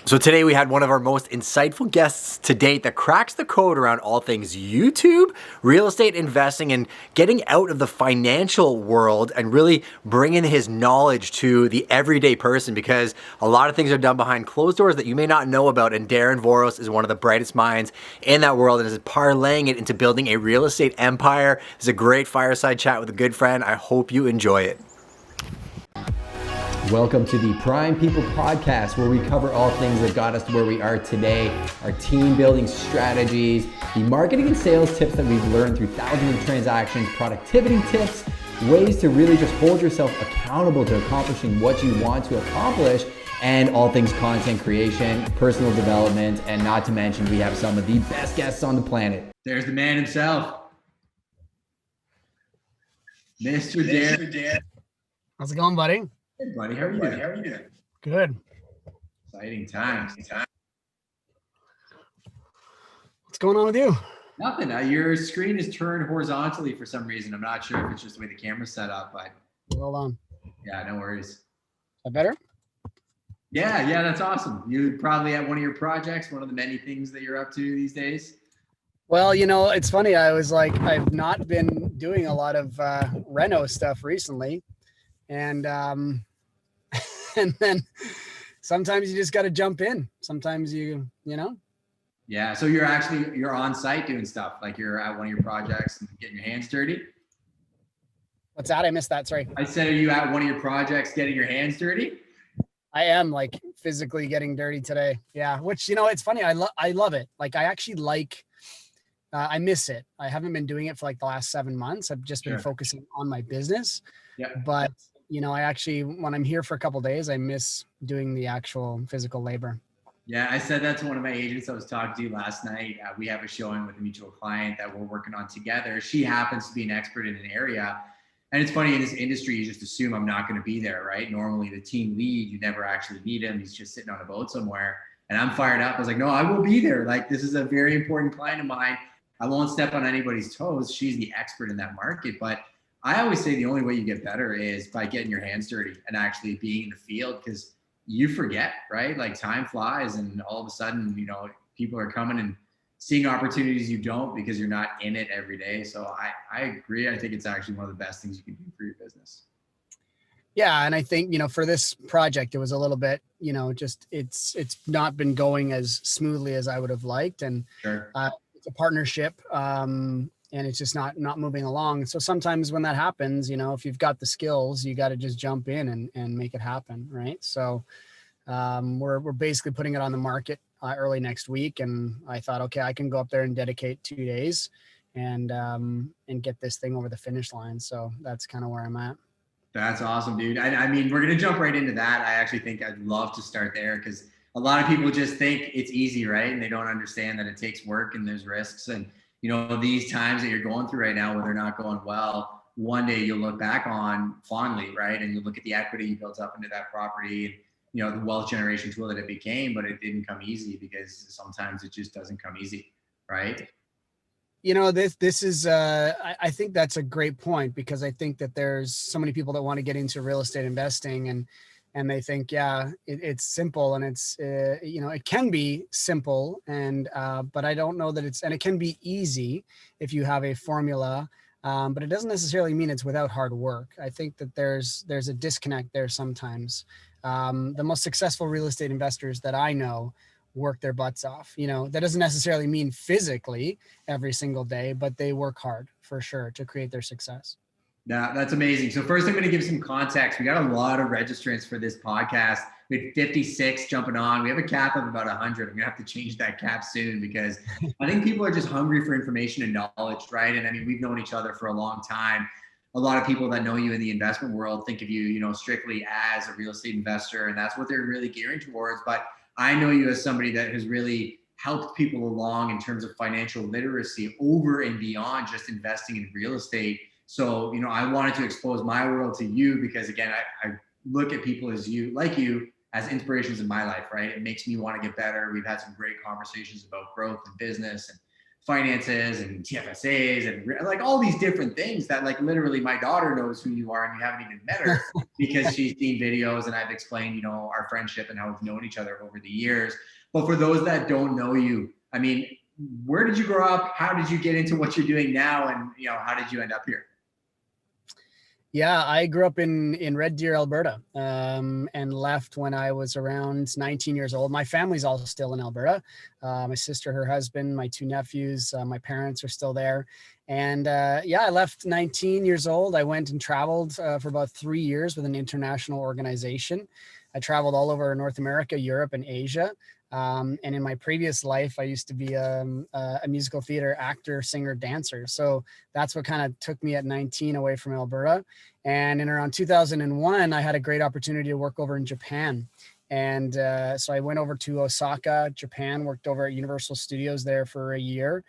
So today we had one of our most insightful guests to date that cracks the code around all things YouTube, real estate investing, and getting out of the financial world and really bringing his knowledge to the everyday person, because a lot of things are done behind closed doors that you may not know about. And Darren Voros is one of the brightest minds in that world and is parlaying it into building a real estate empire. It's a great fireside chat with a good friend. I hope you enjoy it. Welcome to the Prime People Podcast, where we cover all things that got us to where we are today, our team building strategies, the marketing and sales tips that we've learned through thousands of transactions, productivity tips, ways to really just hold yourself accountable to accomplishing what you want to accomplish, and all things content creation, personal development, and not to mention we have some of the best guests on the planet. There's the man himself, Mr. Darren. How's it going, buddy? Hey, buddy, how are you doing? Good. Exciting times. What's going on with you? Nothing. Your screen is turned horizontally for some reason. I'm not sure if it's just the way the camera's set up, but Hold on. yeah, no worries. Is that better? Yeah, that's awesome. You probably have one of your projects, one of the many things that you're up to these days. Well, it's funny. I was like, I've not been doing a lot of reno stuff recently. And and then sometimes you just got to jump in. Sometimes you know. Yeah. So you're on site doing stuff, like you're at one of your projects and getting your hands dirty. What's that? I missed that. Sorry. I said, are you at one of your projects getting your hands dirty? I am like physically getting dirty today. Yeah. Which, it's funny. I love it. Like I actually I miss it. I haven't been doing it for like the last 7 months. I've just been focusing on my business. Yeah. But I actually, when I'm here for a couple of days, I miss doing the actual physical labor. Yeah, I said that to one of my agents I was talking to last night. We have a showing with a mutual client that we're working on together. She happens to be an expert in an area. And it's funny, in this industry, you just assume I'm not going to be there, right? Normally the team lead, you never actually meet him. He's just sitting on a boat somewhere. And I'm fired up. I was like, no, I will be there. Like, this is a very important client of mine. I won't step on anybody's toes. She's the expert in that market. But I always say the only way you get better is by getting your hands dirty and actually being in the field, because you forget, right? Like time flies and all of a sudden, people are coming and seeing opportunities you don't because you're not in it every day. So I agree. I think it's actually one of the best things you can do for your business. Yeah. And I think, for this project, it was a little bit, just it's not been going as smoothly as I would have liked. And it's a partnership. And it's just not moving along. So sometimes when that happens, if you've got the skills, you got to just jump in and make it happen, right? So we're basically putting it on the market early next week, and I thought, okay, I can go up there and dedicate 2 days and get this thing over the finish line. So that's kind of where I'm at. That's awesome, dude. I mean, we're gonna jump right into that. I actually think I'd love to start there because a lot of people just think it's easy, right? And they don't understand that it takes work and there's risks. And these times that you're going through right now where they're not going well, one day you'll look back on fondly, right? And you'll look at the equity you built up into that property and, the wealth generation tool that it became, but it didn't come easy because sometimes it just doesn't come easy, right? This is, I think that's a great point, because I think that there's so many people that want to get into real estate investing and they think, it's simple, and it's, it can be simple, and, but I don't know that and it can be easy if you have a formula, but it doesn't necessarily mean it's without hard work. I think that there's a disconnect there sometimes. The most successful real estate investors that I know work their butts off. That doesn't necessarily mean physically every single day, but they work hard for sure to create their success. Yeah, that's amazing. So first, I'm going to give some context. We got a lot of registrants for this podcast. We had 56 jumping on. We have a cap of about 100. I'm going to have to change that cap soon because I think people are just hungry for information and knowledge, right? And I mean, we've known each other for a long time. A lot of people that know you in the investment world think of you, strictly as a real estate investor, and that's what they're really gearing towards. But I know you as somebody that has really helped people along in terms of financial literacy over and beyond just investing in real estate. So, I wanted to expose my world to you because, again, I look at people as as inspirations in my life, right? It makes me want to get better. We've had some great conversations about growth and business and finances and TFSAs and like all these different things that like literally my daughter knows who you are and you haven't even met her because she's seen videos and I've explained, you know, our friendship and how we've known each other over the years. But for those that don't know you, I mean, where did you grow up? How did you get into what you're doing now? And, you know, how did you end up here? Yeah, I grew up in Red Deer, Alberta, and left when I was around 19 years old. My family's all still in Alberta. My sister, her husband, my two nephews, my parents are still there. And yeah, I left 19 years old. I went and traveled for about 3 years with an international organization. I traveled all over North America, Europe, and Asia. And in my previous life, I used to be a musical theater actor, singer, dancer. So that's what kind of took me at 19 away from Alberta. And in around 2001, I had a great opportunity to work over in Japan. And so I went over to Osaka, Japan, worked over at Universal Studios there for a year.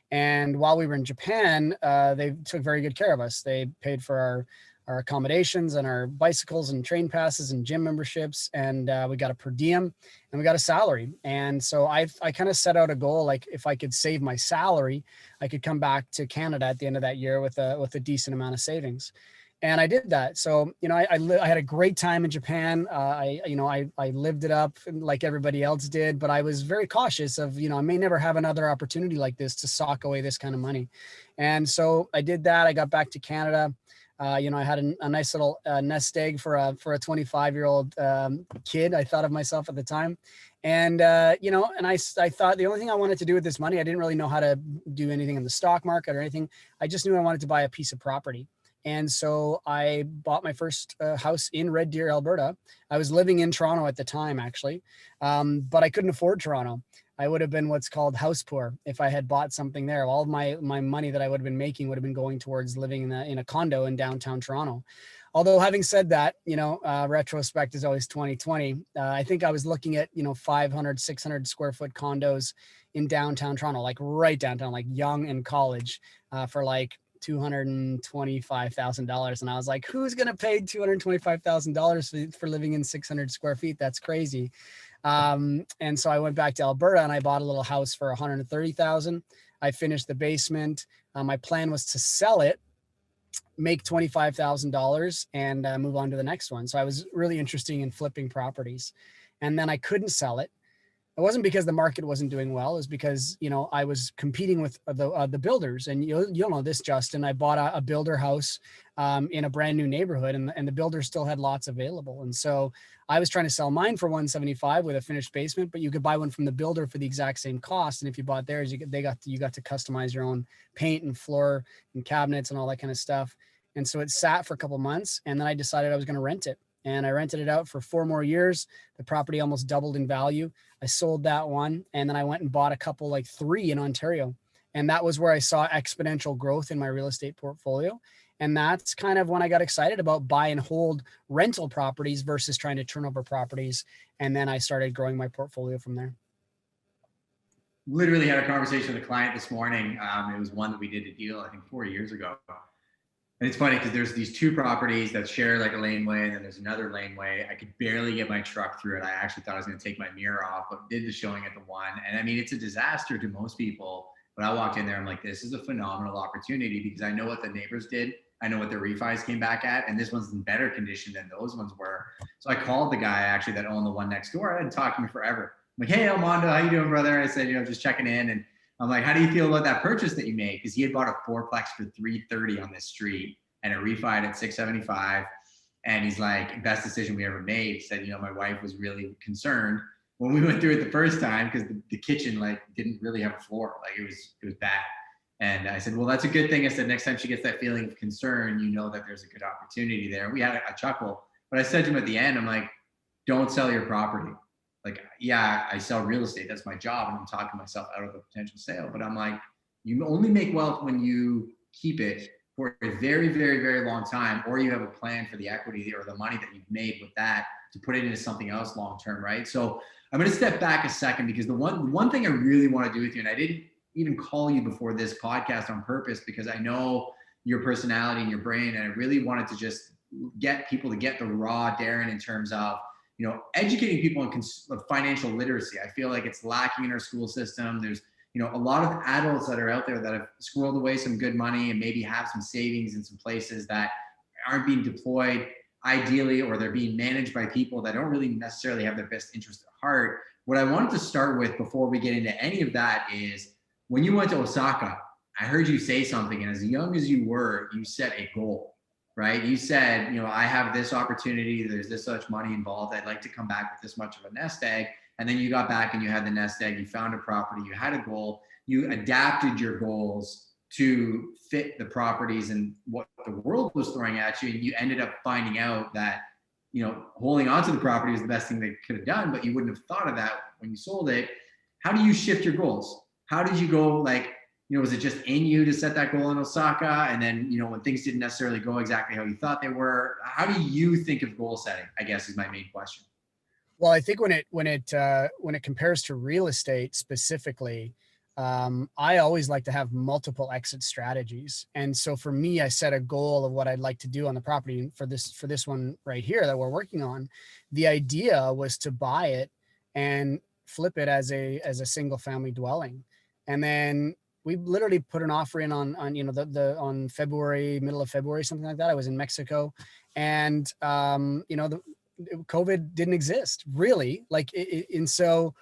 And while we were in Japan, they took very good care of us. They paid for our accommodations and our bicycles and train passes and gym memberships. And we got a per diem and we got a salary. And so I kind of set out a goal, like if I could save my salary, I could come back to Canada at the end of that year with a decent amount of savings. And I did that. So, you know, I had a great time in Japan. I lived it up like everybody else did, but I was very cautious of, you know, I may never have another opportunity like this to sock away this kind of money. And so I did that. I got back to Canada. You know, I had a nice little nest egg for a 25-year-old kid. I thought of myself at the time. And, you know, and I thought the only thing I wanted to do with this money, I didn't really know how to do anything in the stock market or anything. I just knew I wanted to buy a piece of property. And so I bought my first house in Red Deer, Alberta. I was living in Toronto at the time, actually, but I couldn't afford Toronto. I would have been what's called house poor if I had bought something there. All of my money that I would have been making would have been going towards living in a condo in downtown Toronto. Although having said that, you know, retrospect is always 2020. I think I was looking at, you know, 500, 600 square foot condos in downtown Toronto, like right downtown, like Young and College, for like $225,000. And I was like, who's going to pay $225,000 for living in 600 square feet? That's crazy. And so I went back to Alberta and I bought a little house for $130,000. I finished the basement. My plan was to sell it, make $25,000 and move on to the next one. So I was really interested in flipping properties, and then I couldn't sell it. It wasn't because the market wasn't doing well. It was because, you know, I was competing with the builders. And you'll know this, Justin. I bought a builder house in a brand new neighborhood, and the builder still had lots available. And so I was trying to sell mine for $175 with a finished basement, but you could buy one from the builder for the exact same cost. And if you bought theirs, you got to customize your own paint and floor and cabinets and all that kind of stuff. And so it sat for a couple months, and then I decided I was going to rent it. And I rented it out for 4 more years. The property almost doubled in value. I sold that one. And then I went and bought a couple, like 3 in Ontario. And that was where I saw exponential growth in my real estate portfolio. And that's kind of when I got excited about buy and hold rental properties versus trying to turn over properties. And then I started growing my portfolio from there. Literally had a conversation with a client this morning. It was one that we did a deal, I think 4 years ago. And it's funny because there's these 2 properties that share like a laneway, and then there's another laneway. I could barely get my truck through it. I actually thought I was going to take my mirror off, but did the showing at the one. And I mean, it's a disaster to most people. But I walked in there, I'm like, this is a phenomenal opportunity because I know what the neighbors did. I know what their refis came back at, and this one's in better condition than those ones were. So I called the guy actually that owned the one next door. I hadn't talked to me forever. I'm like, hey, Armando, how you doing, brother? I said, you know, just checking in. And I'm like, how do you feel about that purchase that you made? Because he had bought a 4-plex for $330 on this street, and it refied at $675. And he's like, best decision we ever made. He said, you know, my wife was really concerned when we went through it the first time because the kitchen like didn't really have a floor. Like it was bad. And I said, well, that's a good thing. I said, next time she gets that feeling of concern, you know that there's a good opportunity there. We had a chuckle, but I said to him at the end, I'm like, don't sell your property. Like, yeah, I sell real estate. That's my job. And I'm talking myself out of a potential sale. But I'm like, you only make wealth when you keep it for a very, very, very long time, or you have a plan for the equity or the money that you've made with that to put it into something else long-term, right? So I'm going to step back a second because the one thing I really want to do with you, and I didn't even call you before this podcast on purpose because I know your personality and your brain, and I really wanted to just get people to get the raw Darren in terms of, you know, educating people on financial literacy. I feel like it's lacking in our school system. There's a lot of adults that are out there that have squirreled away some good money and maybe have some savings in some places that aren't being deployed ideally, or they're being managed by people that don't really necessarily have their best interest at heart. What I wanted to start with before we get into any of that is, when you went to Osaka, I heard you say something, and as young as you were, you set a goal, right? You said, I have this opportunity, there's this much money involved, I'd like to come back with this much of a nest egg. And then you got back and you had the nest egg, you found a property, you had a goal, you adapted your goals to fit the properties and what the world was throwing at you. And you ended up finding out that, holding on to the property was the best thing they could have done, but you wouldn't have thought of that when you sold it. How do you shift your goals? How did you go, was it just in you to set that goal in Osaka? And then, when things didn't necessarily go exactly how you thought they were, how do you think of goal setting, I guess, is my main question. Well, I think when it compares to real estate specifically, I always like to have multiple exit strategies. And so for me, I set a goal of what I'd like to do on the property. For this one right here that we're working on, the idea was to buy it and flip it as a single family dwelling. And then we literally put an offer in on on February, middle of February, something like that. I was in Mexico, and COVID didn't exist really. And so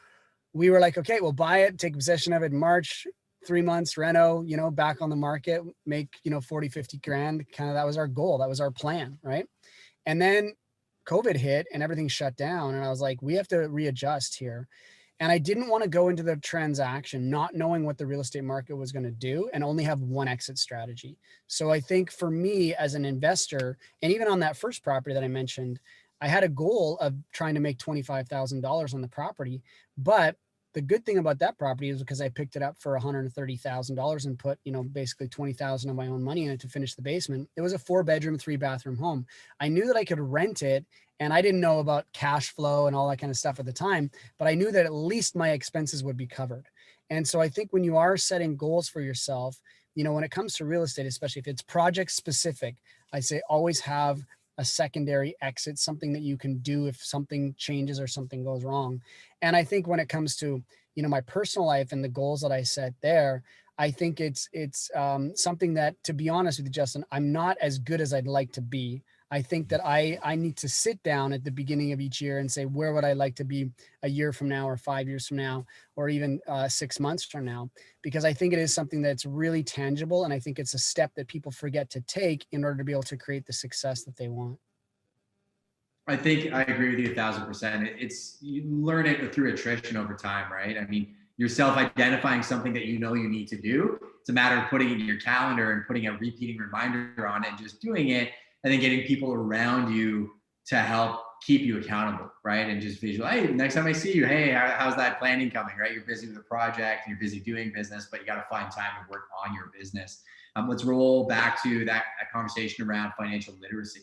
we were like, okay, we'll buy it, take possession of it in March, 3 months, reno, back on the market, make, 40, 50 grand. Kind of, that was our goal. That was our plan. Right. And then COVID hit and everything shut down. And I was like, we have to readjust here. And I didn't want to go into the transaction not knowing what the real estate market was going to do and only have one exit strategy. So I think for me as an investor, and even on that first property that I mentioned, I had a goal of trying to make $25,000 on the property. But the good thing about that property is because I picked it up for $130,000 and put, basically 20,000 of my own money in it to finish the basement. It was a 4-bedroom, 3-bathroom home. I knew that I could rent it, and I didn't know about cash flow and all that kind of stuff at the time, but I knew that at least my expenses would be covered. And so I think when you are setting goals for yourself, when it comes to real estate, especially if it's project specific, I say always have a secondary exit, something that you can do if something changes or something goes wrong. And I think when it comes to, my personal life and the goals that I set there, I think it's something that, to be honest with you, Justin, I'm not as good as I'd like to be. I think that I need to sit down at the beginning of each year and say, where would I like to be a year from now, or 5 years from now, or even 6 months from now? Because I think it is something that's really tangible. And I think it's a step that people forget to take in order to be able to create the success that they want. I think I agree with you 1,000%. You learn it through attrition over time, right? I mean, you're self-identifying something that you need to do. It's a matter of putting it in your calendar and putting a repeating reminder on it and just doing it, and then getting people around you to help keep you accountable, right? And just visual, hey, next time I see you, hey, how's that planning coming, right? You're busy with a project and you're busy doing business, but you got to find time to work on your business. Let's roll back to that conversation around financial literacy.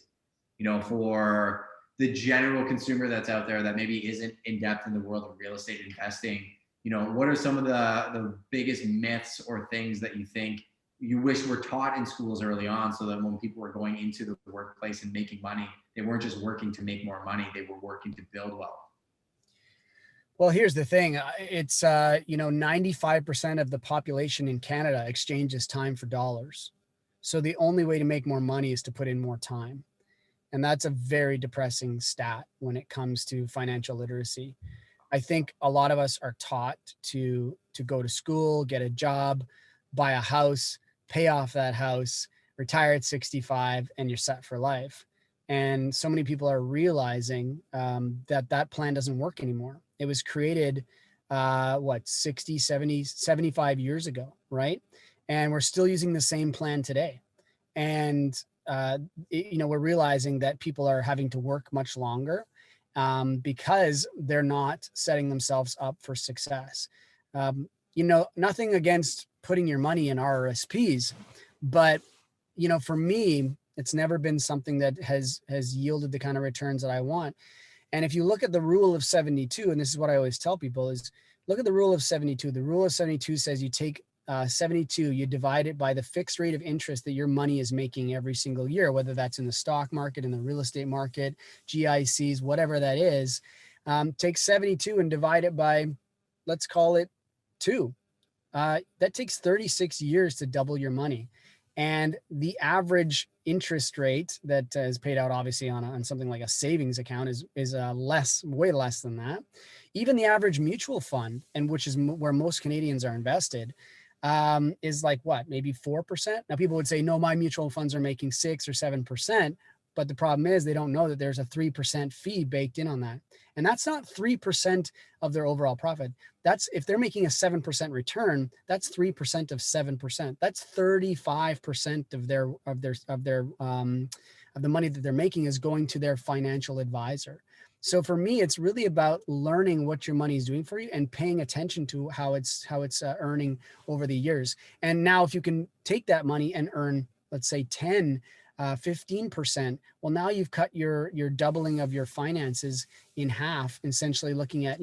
For the general consumer that's out there that maybe isn't in depth in the world of real estate investing, what are some of the biggest myths or things that you think you wish were taught in schools early on, so that when people were going into the workplace and making money, they weren't just working to make more money, they were working to build wealth? Well, here's the thing. It's, 95% of the population in Canada exchanges time for dollars. So the only way to make more money is to put in more time. And that's a very depressing stat when it comes to financial literacy. I think a lot of us are taught to go to school, get a job, buy a house, pay off that house, retire at 65, and you're set for life. And so many people are realizing that plan doesn't work anymore. It was created, 60, 70, 75 years ago, right? And we're still using the same plan today. And, we're realizing that people are having to work much longer because they're not setting themselves up for success. Nothing against putting your money in RRSPs, but, for me, it's never been something that has yielded the kind of returns that I want. And if you look at the rule of 72, and this is what I always tell people, is look at the rule of 72. The rule of 72 says you take 72, you divide it by the fixed rate of interest that your money is making every single year, whether that's in the stock market, in the real estate market, GICs, whatever that is. Take 72 and divide it by, let's call it 2. that takes 36 years to double your money. And the average interest rate that is paid out obviously on something like a savings account is way less than that. Even the average mutual fund, and which is where most Canadians are invested, is like what, maybe 4%. Now people would say, no, my mutual funds are making 6 or 7%. But the problem is they don't know that there's a 3% fee baked in on that. And that's not 3% of their overall profit. That's, if they're making a 7% return, that's 3% of 7%. That's 35% of the money that they're making is going to their financial advisor. So for me, it's really about learning what your money is doing for you and paying attention to how it's earning over the years. And now if you can take that money and earn, let's say 10, 15%, well, now you've cut your doubling of your finances in half, essentially looking at,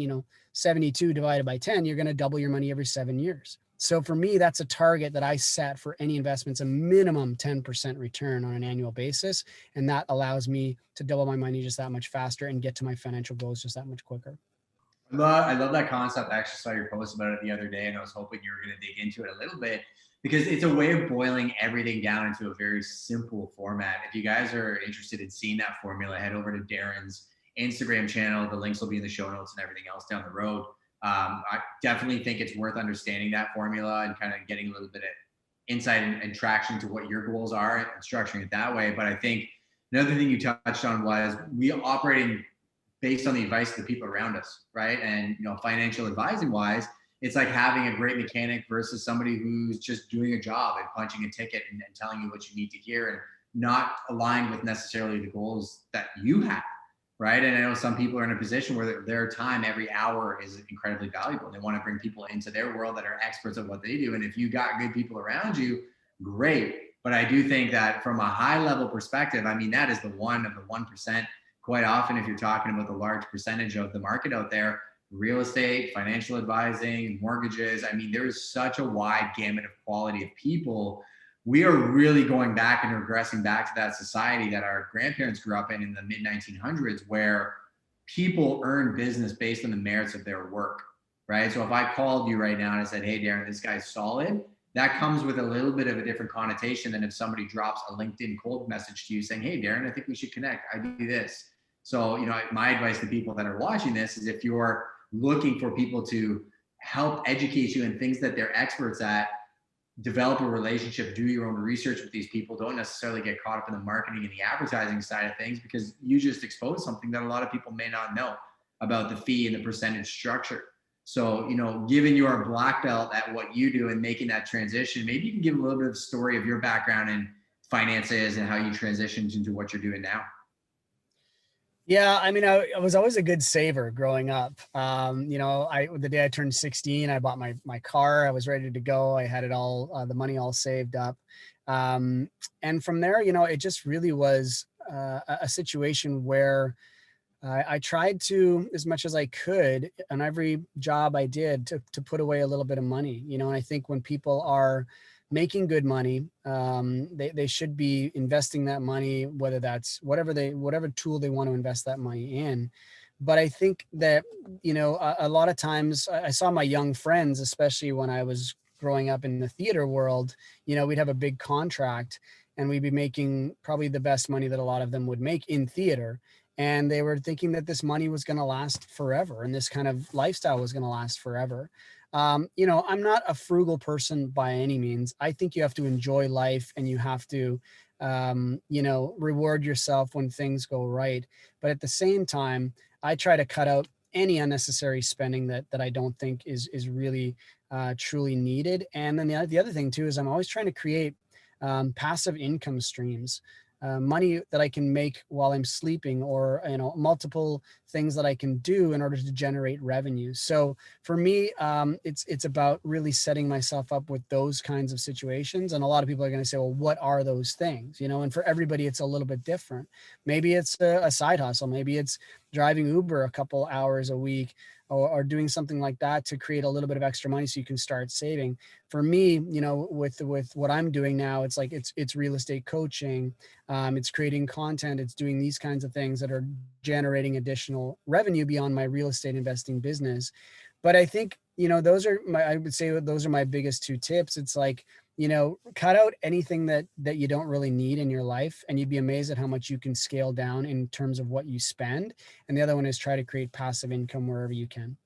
72 divided by 10, you're going to double your money every 7 years. So for me, that's a target that I set for any investments, a minimum 10% return on an annual basis. And that allows me to double my money just that much faster and get to my financial goals just that much quicker. I love that concept. I actually saw your post about it the other day, and I was hoping you were going to dig into it a little bit because it's a way of boiling everything down into a very simple format. If you guys are interested in seeing that formula, head over to Darren's Instagram channel. The links will be in the show notes and everything else down the road. I definitely think it's worth understanding that formula and kind of getting a little bit of insight and traction to what your goals are and structuring it that way. But I think another thing you touched on was we operating based on the advice of the people around us, right? And financial advising wise, it's like having a great mechanic versus somebody who's just doing a job and punching a ticket and telling you what you need to hear and not aligned with necessarily the goals that you have, right? And I know some people are in a position where their time every hour is incredibly valuable. They want to bring people into their world that are experts at what they do. And if you got good people around you, great. But I do think that from a high level perspective, I mean, that is the one of the 1%. Quite often, if you're talking about the large percentage of the market out there, real estate, financial advising, mortgages, I mean, there is such a wide gamut of quality of people. We are really going back and regressing back to that society that our grandparents grew up in the mid 1900s, where people earn business based on the merits of their work, right? So if I called you right now and I said, hey, Darren, this guy's solid, that comes with a little bit of a different connotation than if somebody drops a LinkedIn cold message to you saying, hey, Darren, I think we should connect. I do this. So, my advice to people that are watching this is if you're looking for people to help educate you in things that they're experts at, develop a relationship, do your own research with these people. Don't necessarily get caught up in the marketing and the advertising side of things, because you just expose something that a lot of people may not know about the fee and the percentage structure. So, given your black belt at what you do and making that transition, maybe you can give a little bit of the story of your background in finances and how you transitioned into what you're doing now. Yeah, I mean, I was always a good saver growing up. The day I turned 16, I bought my car. I was ready to go. I had it all, the money all saved up. And from there, it just really was a situation where I tried to, as much as I could, on every job I did, to put away a little bit of money. And I think when people are making good money, they should be investing that money, whether that's whatever tool they want to invest that money in. But I think that, a lot of times I saw my young friends, especially when I was growing up in the theater world, we'd have a big contract and we'd be making probably the best money that a lot of them would make in theater. And they were thinking that this money was going to last forever and this kind of lifestyle was going to last forever. I'm not a frugal person by any means. I think you have to enjoy life and you have to, reward yourself when things go right. But at the same time, I try to cut out any unnecessary spending that I don't think is really truly needed. And then the other thing too is I'm always trying to create passive income streams. Money that I can make while I'm sleeping, or multiple things that I can do in order to generate revenue. So for me, it's about really setting myself up with those kinds of situations. And a lot of people are going to say, well, what are those things? And for everybody, it's a little bit different. Maybe it's a side hustle. Maybe it's driving Uber a couple hours a week, or doing something like that to create a little bit of extra money so you can start saving. For me, with what I'm doing now, it's like it's real estate coaching, it's creating content, it's doing these kinds of things that are generating additional revenue beyond my real estate investing business. But I think I would say those are my biggest two tips. It's like, cut out anything that you don't really need in your life, and you'd be amazed at how much you can scale down in terms of what you spend. And the other one is try to create passive income wherever you can.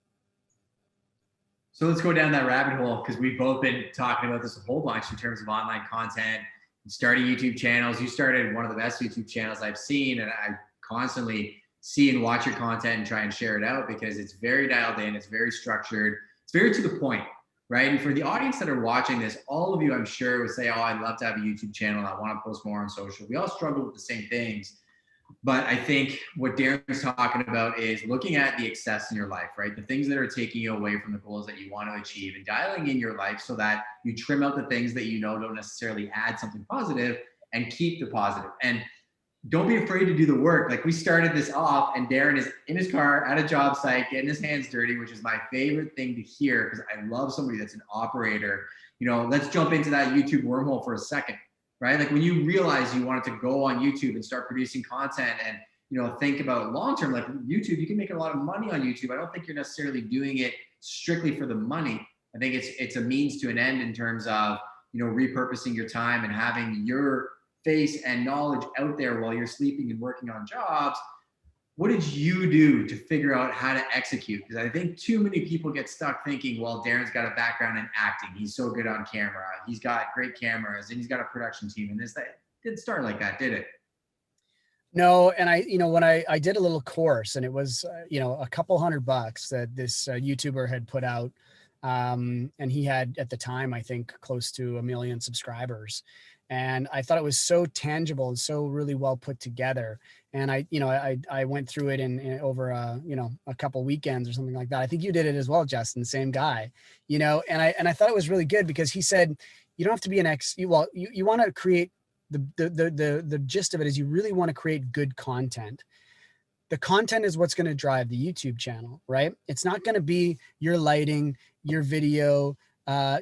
So let's go down that rabbit hole, because we've both been talking about this a whole bunch in terms of online content and starting YouTube channels. You started one of the best YouTube channels I've seen, and I constantly see and watch your content and try and share it out because it's very dialed in, it's very structured, it's very to the point, right? And for the audience that are watching this, all of you, I'm sure, would say, oh, I'd love to have a YouTube channel. I want to post more on social. We all struggle with the same things. But I think what Darren's talking about is looking at the excess in your life, right? The things that are taking you away from the goals that you want to achieve, and dialing in your life so that you trim out the things that you know don't necessarily add something positive and keep the positive. And don't be afraid to do the work. Like, we started this off and Darren is in his car at a job site, getting his hands dirty, which is my favorite thing to hear, because I love somebody that's an operator. Let's jump into that YouTube wormhole for a second, right? Like, when you realize you wanted to go on YouTube and start producing content and, think about long-term, like YouTube, you can make a lot of money on YouTube. I don't think you're necessarily doing it strictly for the money. I think it's a means to an end in terms of, repurposing your time and having your face and knowledge out there while you're sleeping and working on jobs. What did you do to figure out how to execute? Because I think too many people get stuck thinking, well, Darren's got a background in acting. He's so good on camera. He's got great cameras and he's got a production team. And that didn't start like that, did it? No. And when I did a little course, and it was, a couple $100 that this YouTuber had put out. And he had, at the time, I think close to 1 million subscribers. And I thought it was so tangible and so really well put together. And I went through it in over a couple weekends or something like that. I think you did it as well, Justin, same guy, and I thought it was really good because he said, you don't have to be you want to create the gist of it is you really want to create good content. The content is what's going to drive the YouTube channel, right? It's not going to be your lighting, your video,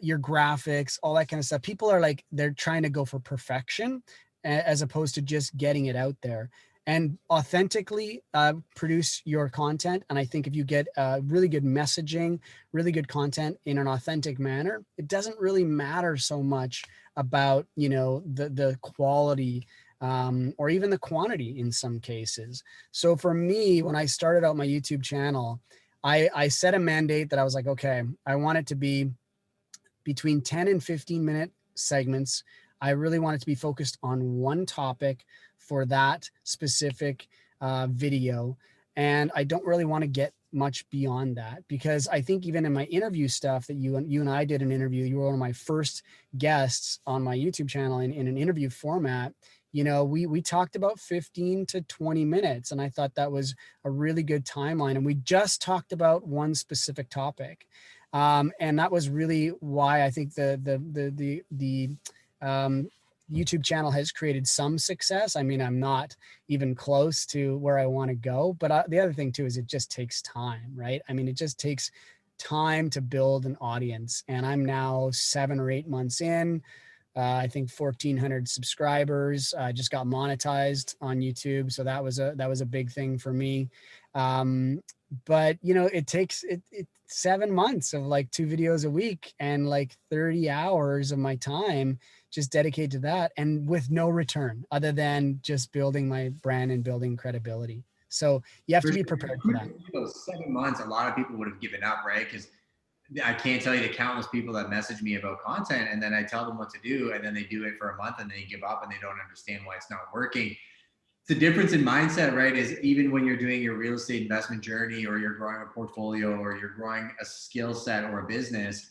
your graphics, all that kind of stuff. People are like, they're trying to go for perfection as opposed to just getting it out there and authentically produce your content. And I think if you get really good messaging, really good content in an authentic manner, it doesn't really matter so much about, the quality or even the quantity in some cases. So for me, when I started out my YouTube channel, I set a mandate that I was like, okay, I want it to be between 10 and 15-minute segments. I really want it to be focused on one topic for that specific video. And I don't really want to get much beyond that, because I think even in my interview stuff that you and I did an interview, you were one of my first guests on my YouTube channel in an interview format. We talked about 15 to 20 minutes, and I thought that was a really good timeline. And we just talked about one specific topic. And that was really why I think the YouTube channel has created some success. I mean, I'm not even close to where I want to go, but the other thing too is it just takes time, right? I mean, it just takes time to build an audience, and I'm now 7 or 8 months in. I think 1,400 subscribers. I just got monetized on YouTube, so that was a big thing for me. But it takes 7 months of like 2 videos a week and like 30 hours of my time just dedicated to that, and with no return other than just building my brand and building credibility. So you have to be prepared for that. Those 7 months, a lot of people would have given up, right? Because I can't tell you the countless people that message me about content, and then I tell them what to do, and then they do it for a month and they give up and they don't understand why it's not working. The difference in mindset, right, is even when you're doing your real estate investment journey, or you're growing a portfolio, or you're growing a skill set or a business,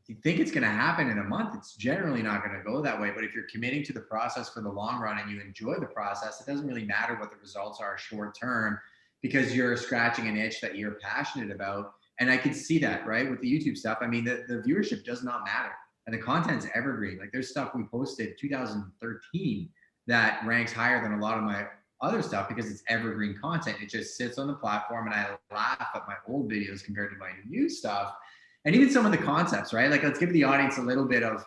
you think it's going to happen in a month. It's generally not going to go that way. But if you're committing to the process for the long run and you enjoy the process, it doesn't really matter what the results are short term, because you're scratching an itch that you're passionate about. And I can see that, right, with the YouTube stuff. I mean, the viewership does not matter, and the content's evergreen. Like, there's stuff we posted 2013 that ranks higher than a lot of my other stuff because it's evergreen content. It just sits on the platform, and I laugh at my old videos compared to my new stuff. And even some of the concepts, right? Like, let's give the audience a little bit of,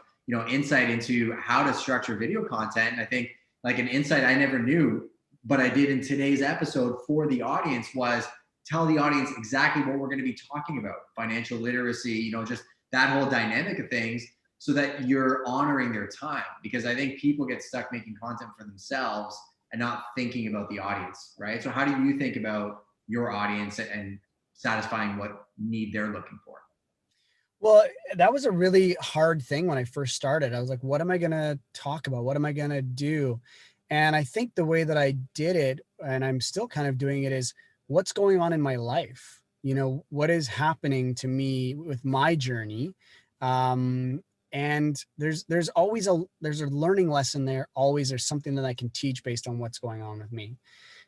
insight into how to structure video content. And I think like an insight I never knew, but I did in today's episode for the audience, was tell the audience exactly what we're going to be talking about, financial literacy, just that whole dynamic of things, so that you're honoring their time. Because I think people get stuck making content for themselves and not thinking about the audience, right? So how do you think about your audience and satisfying what need they're looking for? Well, that was a really hard thing when I first started. I was like, what am I going to talk about? What am I going to do? And I think the way that I did it, and I'm still kind of doing it, is what's going on in my life? What is happening to me with my journey? Um, and there's always there's a learning lesson there. Always there's something that I can teach based on what's going on with me.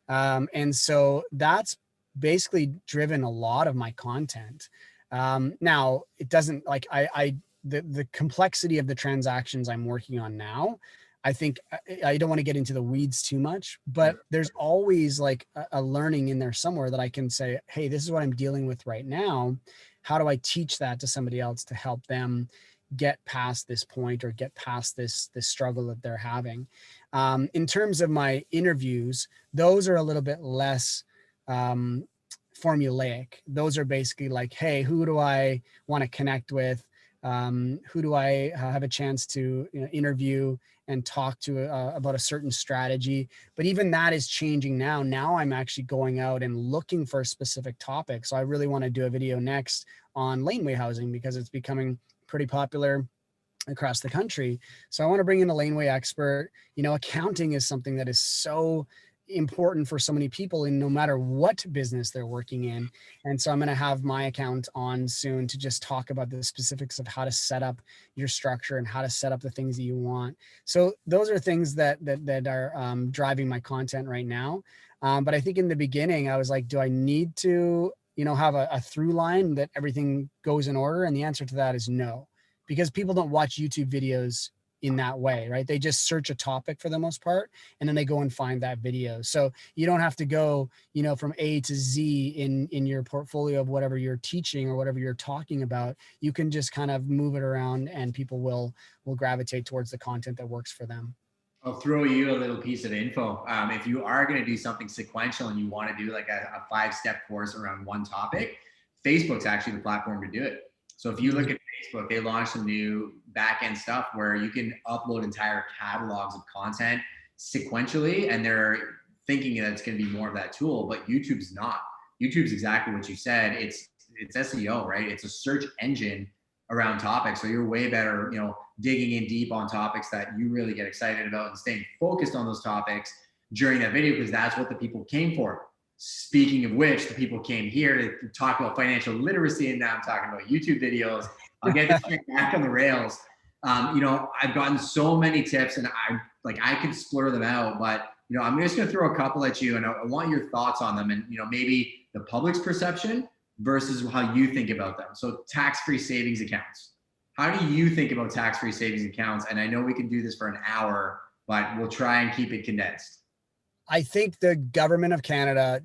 And so that's basically driven a lot of my content. Now it doesn't like the complexity of the transactions I'm working on now. I think I don't want to get into the weeds too much, but there's always like a learning in there somewhere that I can say, hey, this is what I'm dealing with right now. How do I teach that to somebody else to help them get past this point or get past this struggle that they're having? In terms of my interviews, those are a little bit less formulaic. Those are basically like, hey, who do I want to connect with? Who do I have a chance to interview and talk to about a certain strategy? But even that is changing now. Now I'm actually going out and looking for a specific topic. So I really want to do a video next on laneway housing because it's becoming pretty popular across the country. So I want to bring in a laneway expert. Accounting is something that is so important for so many people in no matter what business they're working in. And so I'm going to have my account on soon to just talk about the specifics of how to set up your structure and how to set up the things that you want. So those are things that are driving my content right now. But I think in the beginning, I was like, do I need to, have a through line that everything goes in order? And the answer to that is no, because people don't watch YouTube videos in that way, right? They just search a topic for the most part, and then they go and find that video. So you don't have to go, from A to Z in your portfolio of whatever you're teaching or whatever you're talking about. You can just kind of move it around and people will gravitate towards the content that works for them. I'll throw you a little piece of info. If you are going to do something sequential and you want to do like a 5-step course around one topic, Facebook's actually the platform to do it. So if you look at Facebook, they launched some new back-end stuff where you can upload entire catalogs of content sequentially, and they're thinking that it's going to be more of that tool, but YouTube's not. YouTube's exactly what you said. It's SEO, right? It's a search engine around topics. So you're way better, digging in deep on topics that you really get excited about and staying focused on those topics during that video, because that's what the people came for. Speaking of which, the people came here to talk about financial literacy, and now I'm talking about YouTube videos. I'll get this back on the rails. I've gotten so many tips, and I could splur them out, but I'm just going to throw a couple at you, and I want your thoughts on them, and maybe the public's perception versus how you think about them. So tax-free savings accounts. How do you think about tax-free savings accounts? And I know we can do this for an hour, but we'll try and keep it condensed. I think the government of Canada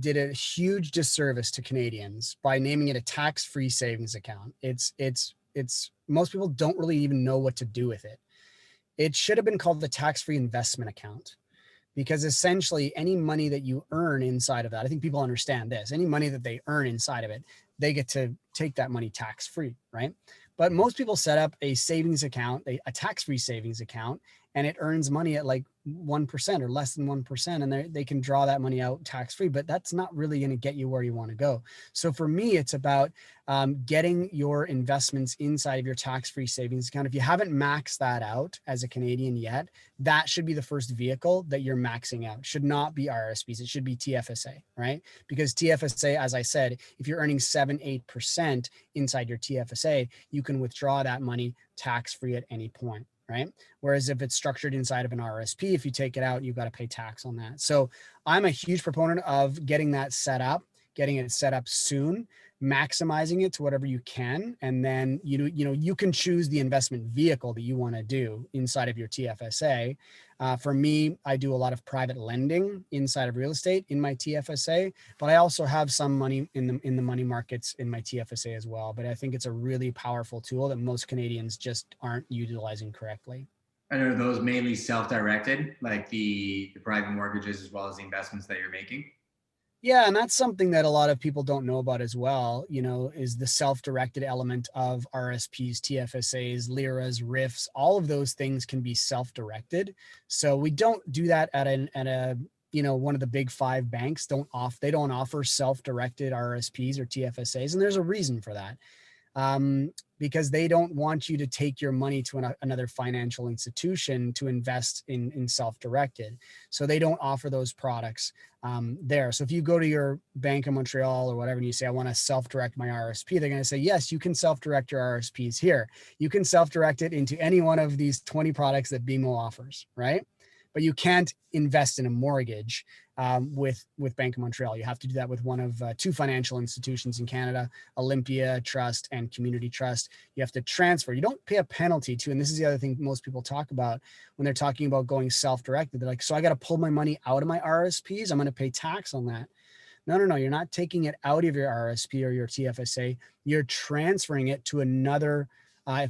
did a huge disservice to Canadians by naming it a tax-free savings account. It's most people don't really even know what to do with it. It should have been called the tax-free investment account, because essentially any money that you earn inside of that, I think people understand this, any money that they earn inside of it, they get to take that money tax-free, right? But most people set up a savings account, a tax-free savings account, and it earns money at like 1% or less than 1%. And they can draw that money out tax-free, but that's not really going to get you where you want to go. So for me, it's about getting your investments inside of your tax-free savings account. If you haven't maxed that out as a Canadian yet, that should be the first vehicle that you're maxing out. It should not be RRSPs. It should be TFSA, right? Because TFSA, as I said, if you're earning 7-8% inside your TFSA, you can withdraw that money tax-free at any point, right? Whereas if it's structured inside of an RSP, if you take it out, you've got to pay tax on that. So I'm a huge proponent of getting it set up soon, maximizing it to whatever you can. And then, you can choose the investment vehicle that you want to do inside of your TFSA. For me, I do a lot of private lending inside of real estate in my TFSA, but I also have some money in the money markets in my TFSA as well. But I think it's a really powerful tool that most Canadians just aren't utilizing correctly. And are those mainly self-directed, like the private mortgages as well as the investments that you're making? Yeah, and that's something that a lot of people don't know about as well, is the self-directed element of RSPs, TFSAs, LIRAs, RIFs. All of those things can be self-directed. So we don't do that at a one of the big five banks. They don't offer self-directed RSPs or TFSAs, and there's a reason for that. Because they don't want you to take your money to another financial institution to invest in self-directed. So they don't offer those products there. So if you go to your Bank of Montreal or whatever, and you say, I want to self-direct my RSP, they're going to say, yes, you can self-direct your RSPs here. You can self-direct it into any one of these 20 products that BMO offers, right? But you can't invest in a mortgage with Bank of Montreal. You have to do that with one of two financial institutions in Canada, Olympia Trust and Community Trust. You have to transfer. You don't pay a penalty to, and this is the other thing most people talk about when they're talking about going self-directed. They're like, so I got to pull my money out of my RSPs. I'm going to pay tax on that. No. You're not taking it out of your RSP or your TFSA. You're transferring it to another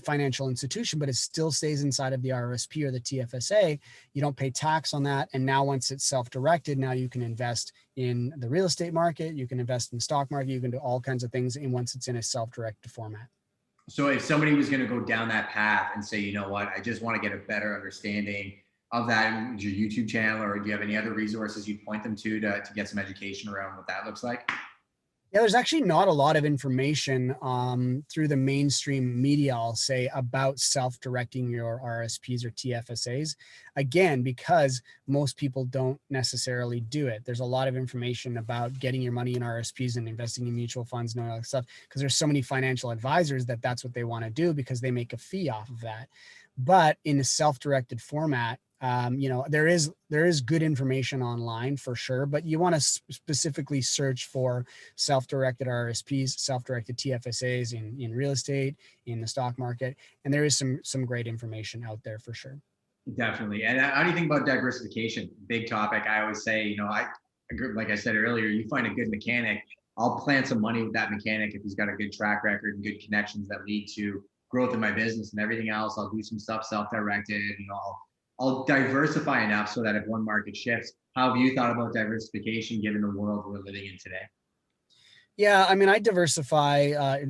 financial institution, but it still stays inside of the RSP or the TFSA. You don't pay tax on that. And now once it's self-directed, now you can invest in the real estate market, you can invest in the stock market, you can do all kinds of things. And once it's in a self-directed format. So if somebody was going to go down that path and say, you know what, I just want to get a better understanding of that, your YouTube channel, or do you have any other resources you'd point them to get some education around what that looks like? Yeah, there's actually not a lot of information through the mainstream media, I'll say, about self-directing your RSPs or TFSAs. Again, because most people don't necessarily do it. There's a lot of information about getting your money in RSPs and investing in mutual funds and all that stuff, because there's so many financial advisors that's what they want to do because they make a fee off of that. But in a self-directed format, there is good information online for sure, but you want to specifically search for self-directed RSPs, self-directed TFSAs in real estate, in the stock market, and there is some great information out there for sure. Definitely. And how do you think about diversification? Big topic. I always say, like I said earlier, you find a good mechanic, I'll plant some money with that mechanic if he's got a good track record and good connections that lead to growth in my business, and everything else, I'll do some stuff self-directed. I'll diversify enough so that if one market shifts, how have you thought about diversification given the world we're living in today? Yeah, I mean, I diversify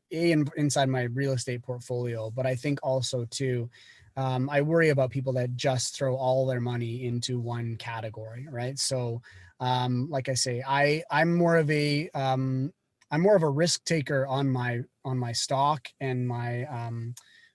inside my real estate portfolio, but I think also too, I worry about people that just throw all their money into one category, right? So, like I say, I'm more of a risk taker on my stock and my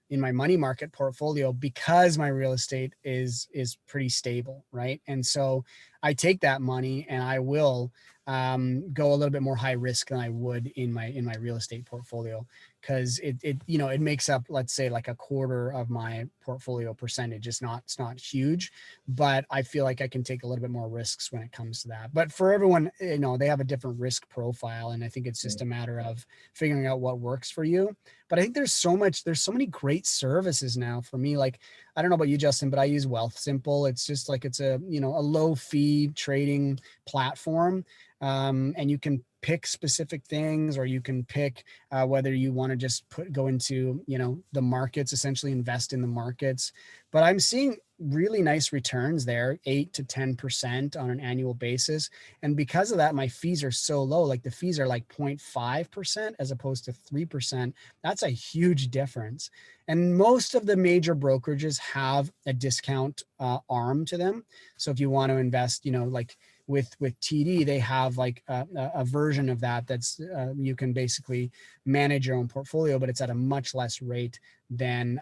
in my money market portfolio because my real estate is pretty stable, right? And so I take that money and I will go a little bit more high risk than I would in my real estate portfolio, because it makes up, let's say, like a quarter of my portfolio percentage. It's not huge, but I feel like I can take a little bit more risks when it comes to that. But for everyone, they have a different risk profile, and I think it's just a matter of figuring out what works for you. But I think there's so many great services now for me. Like, I don't know about you, Justin, but I use Wealthsimple. It's just like, it's a low fee trading platform. And you can pick specific things, or you can pick whether you want to just go into, the markets, essentially invest in the markets. But I'm seeing really nice returns there, 8 to 10% on an annual basis. And because of that, my fees are so low. Like, the fees are like 0.5% as opposed to 3%. That's a huge difference. And most of the major brokerages have a discount arm to them. So if you want to invest, like with TD, they have like a version of that's you can basically manage your own portfolio, but it's at a much less rate than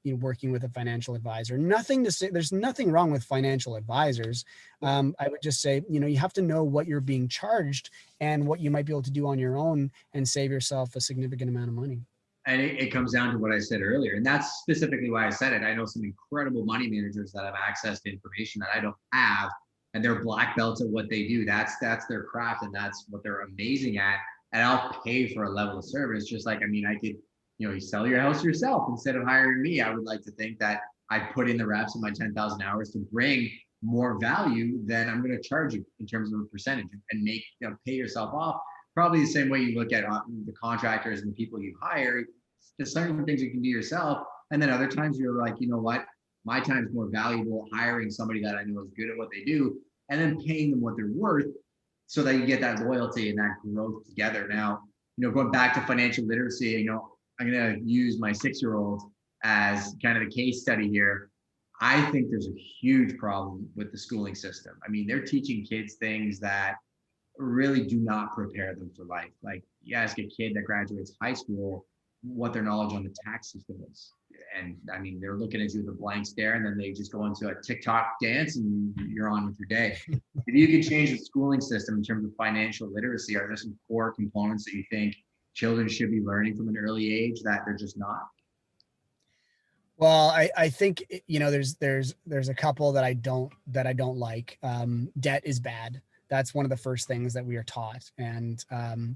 working with a financial advisor. Nothing to say, there's nothing wrong with financial advisors. I would just say, you have to know what you're being charged and what you might be able to do on your own and save yourself a significant amount of money. And it comes down to what I said earlier. And that's specifically why I said it. I know some incredible money managers that have access to information that I don't have, and they're black belts at what they do. That's their craft, and that's what they're amazing at. And I'll pay for a level of service. Just like, I could, you sell your house yourself instead of hiring me. I would like to think that I put in the reps in my 10,000 hours to bring more value than I'm going to charge you in terms of a percentage, and make, pay yourself off. Probably the same way you look at the contractors and the people you hire. There's certain things you can do yourself, and then other times you're like, you know what, my time is more valuable hiring somebody that I know is good at what they do, and then paying them what they're worth so that you get that loyalty and that growth together. Now, going back to financial literacy, I'm going to use my 6-year-old as kind of the case study here. I think there's a huge problem with the schooling system. I mean, they're teaching kids things that really do not prepare them for life. Like, you ask a kid that graduates high school what their knowledge on the tax system is. And I mean, they're looking at you with a blank stare, and then they just go into a TikTok dance and you're on with your day. If you could change the schooling system in terms of financial literacy, are there some core components that you think children should be learning from an early age that they're just not? Well, I think, there's a couple that I don't like. Debt is bad. That's one of the first things that we are taught. And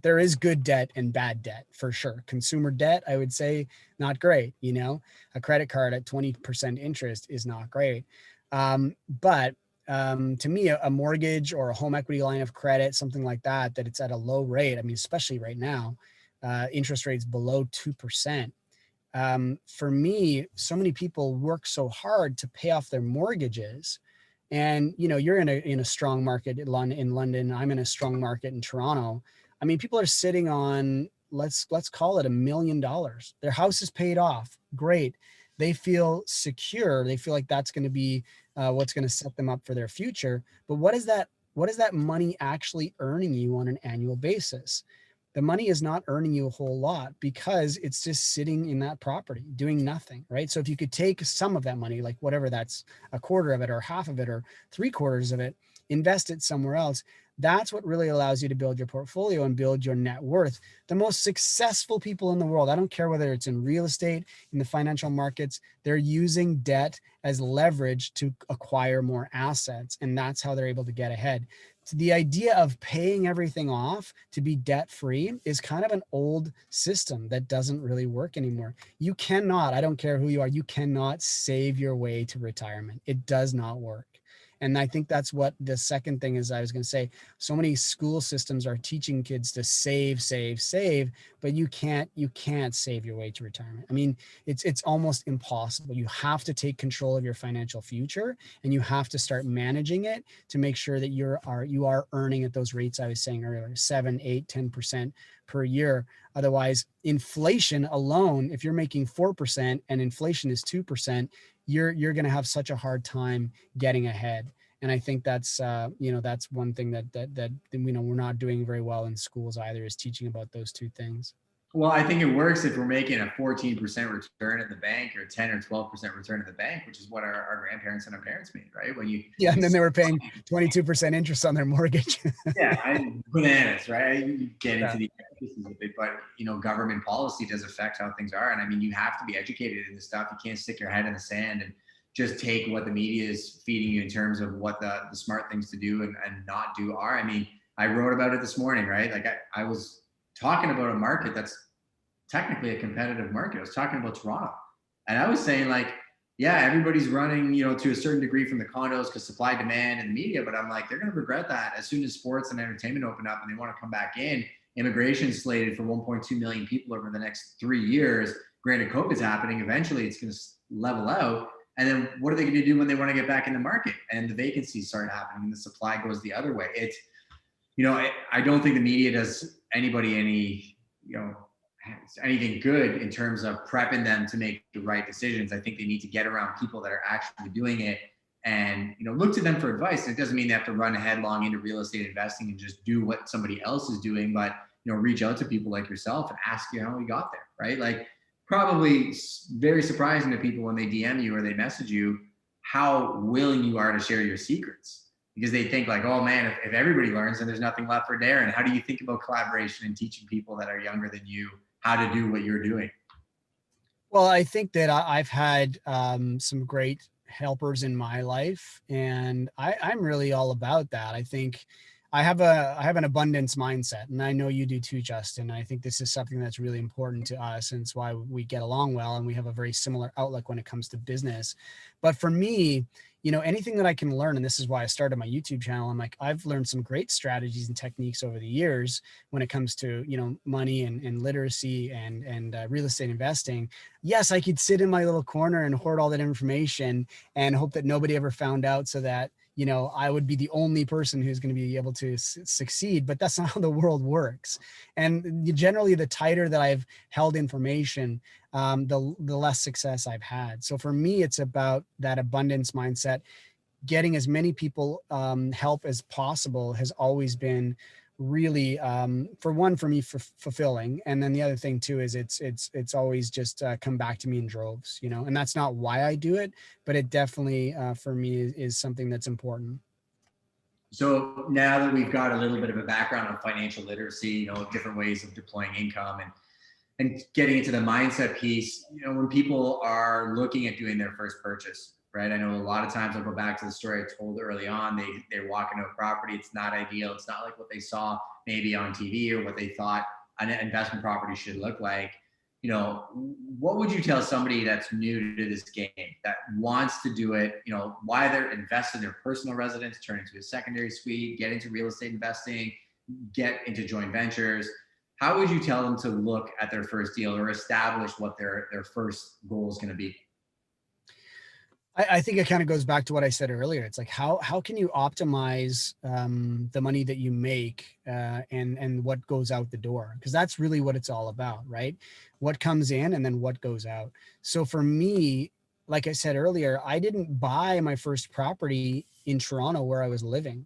there is good debt and bad debt for sure. Consumer debt, I would say, not great. A credit card at 20% interest is not great. But to me, a mortgage or a home equity line of credit, something like that, that it's at a low rate. I mean, especially right now, interest rates below 2%. For me, so many people work so hard to pay off their mortgages, and you're in a strong market in London. I'm in a strong market in Toronto. I mean, people are sitting on, let's call it $1 million. Their house is paid off. Great. They feel secure. They feel like that's going to be what's going to set them up for their future. But what is that money actually earning you on an annual basis? The money is not earning you a whole lot because it's just sitting in that property doing nothing, right? So if you could take some of that money, like whatever that's, a quarter of it or half of it or 3/4 of it, invest it somewhere else, that's what really allows you to build your portfolio and build your net worth. The most successful people in the world, I don't care whether it's in real estate, in the financial markets, they're using debt as leverage to acquire more assets, and that's how they're able to get ahead. So the idea of paying everything off to be debt free is kind of an old system that doesn't really work anymore. You cannot, I don't care who you are, you cannot save your way to retirement. It does not work. And I think that's what the second thing is I was going to say. So many school systems are teaching kids to save, but you can't save your way to retirement. I mean, it's almost impossible. You have to take control of your financial future, and you have to start managing it to make sure that you are earning at those rates I was saying earlier, 7, 8, 10% per year. Otherwise, inflation alone, if you're making 4% and inflation is 2%, you're going to have such a hard time getting ahead. And I think that's that's one thing that we're not doing very well in schools either, is teaching about those two things. Well, I think it works if we're making a 14% return at the bank or 10 or 12% return at the bank, which is what our grandparents and our parents made, right? When you Yeah, and then they were paying 22% interest on their mortgage. bananas, right? You get into Yeah. the pieces of it, but government policy does affect how things are. And I mean, you have to be educated in this stuff. You can't stick your head in the sand and just take what the media is feeding you in terms of what the smart things to do and not do are. I mean, I wrote about it this morning, right? Like I was talking about a market that's technically a competitive market. I was talking about Toronto, and I was saying, like, yeah, everybody's running, to a certain degree from the condos because supply, demand, and the media. But I'm like, they're going to regret that as soon as sports and entertainment open up and they want to come back in. Immigration slated for 1.2 million people over the next 3 years. Granted, COVID's happening. Eventually, it's going to level out. And then what are they going to do when they want to get back in the market and the vacancies start happening and the supply goes the other way? It's, I don't think the media does anybody any, anything good in terms of prepping them to make the right decisions. I think they need to get around people that are actually doing it and, look to them for advice. And it doesn't mean they have to run headlong into real estate investing and just do what somebody else is doing, but, reach out to people like yourself and ask you how you got there, right? Like, probably very surprising to people when they DM you or they message you how willing you are to share your secrets, because they think like, oh man, if everybody learns, then there's nothing left for Darren. How do you think about collaboration and teaching people that are younger than you how to do what you're doing? Well, I think that I've had some great helpers in my life, and I'm really all about that. I think I have an abundance mindset, and I know you do too, Justin. I think this is something that's really important to us, and it's why we get along well, and we have a very similar outlook when it comes to business. But for me, anything that I can learn, and this is why I started my YouTube channel, I'm like, I've learned some great strategies and techniques over the years when it comes to, money and literacy and real estate investing. Yes, I could sit in my little corner and hoard all that information and hope that nobody ever found out, so that, I would be the only person who's going to be able to succeed, but that's not how the world works. And generally, the tighter that I've held information, the less success I've had. So for me, it's about that abundance mindset. Getting as many people help as possible has always been really, for me, fulfilling. And then the other thing too is it's always just come back to me in droves, and that's not why I do it, but it definitely for me is something that's important. So now that we've got a little bit of a background on financial literacy, different ways of deploying income and getting into the mindset piece, when people are looking at doing their first purchase, right? I know a lot of times I'll go back to the story I told early on. They walk into a property. It's not ideal. It's not like what they saw maybe on TV or what they thought an investment property should look like. What would you tell somebody that's new to this game that wants to do it, why they're invested in their personal residence, turn into a secondary suite, get into real estate investing, get into joint ventures? How would you tell them to look at their first deal or establish what their first goal is going to be? I think it kind of goes back to what I said earlier. It's like how can you optimize the money that you make and what goes out the door? Because that's really what it's all about, right? What comes in and then what goes out. So for me, like I said earlier, I didn't buy my first property in Toronto where I was living.